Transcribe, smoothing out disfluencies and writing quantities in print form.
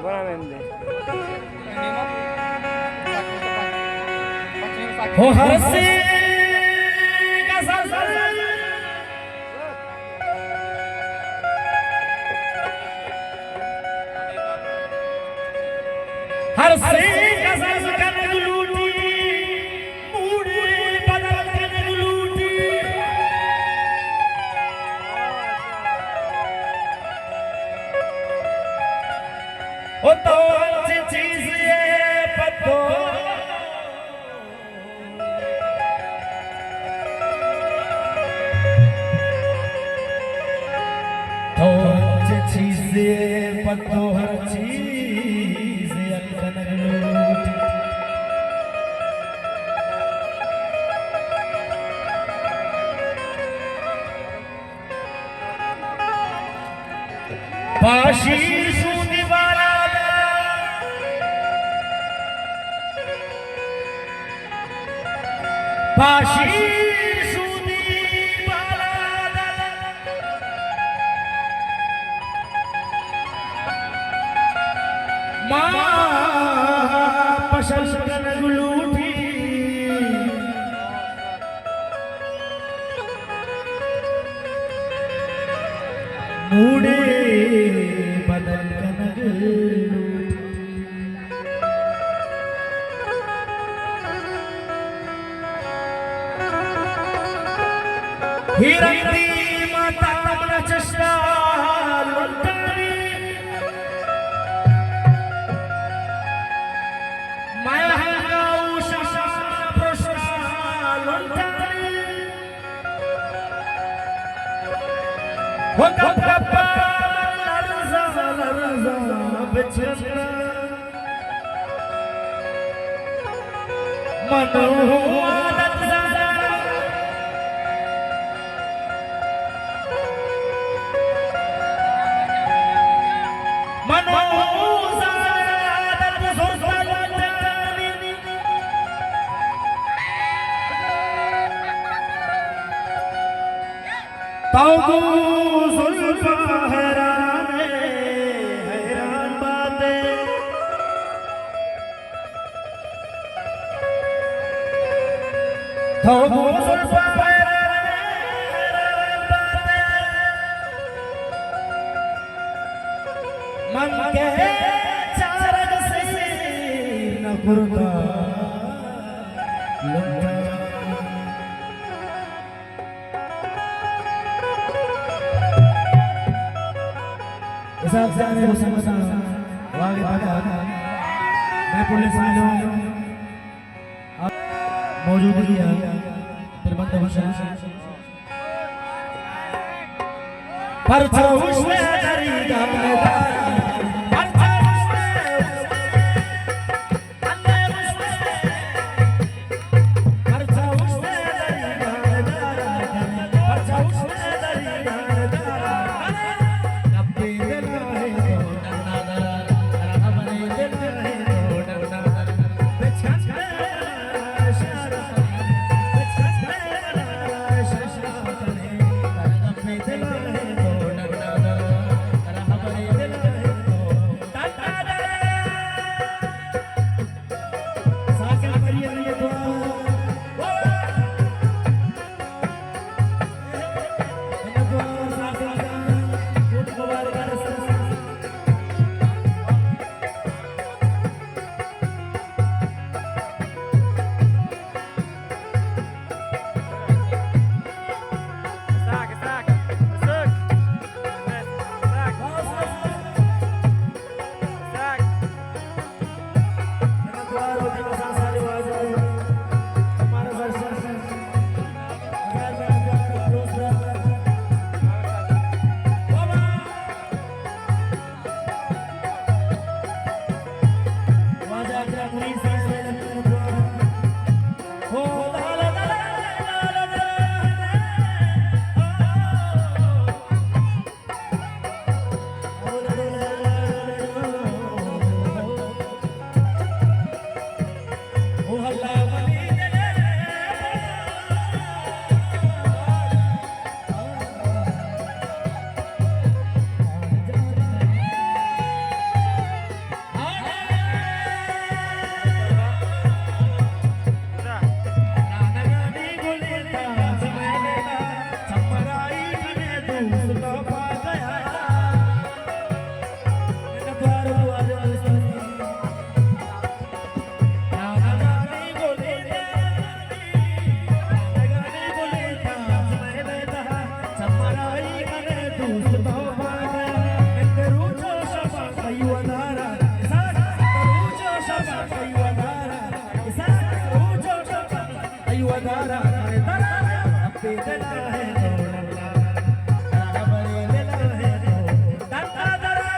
Buonamente. हो हर से हर से कसस कनक लूटी मूड़ी बदल कनक लूटी ओ तो अच्छी चीज ये पतो तो अच्छी चीज ये पतो हर चीज कनक लूटी पाशी सूनी वाला पाशी सूनी वाला माँ पसंद कनक लूटी मूड़े बदल कनक हिरंदी माता मन चष्टा लुटारी माया हंगा उषा प्रश्ना लुटारी वो कब कब लरजा बिछड़ा मनो आदत ज़रा मनो आदत ज़ुल्फ़ानी ताऊ ज़ुल्फ़ा हैरान बातें ताऊ ज़ुल्फ़ा हैरान बातें मन के चारग से न गुरदा लुटा साहब जाने हो समझा आगे बढ़ा मैं पुलिस वालों मौजूदगी है प्रबंध भाषा पर चौश में डरी गामेदार खरीदला है गोडला खरीदला है तो दाता जरा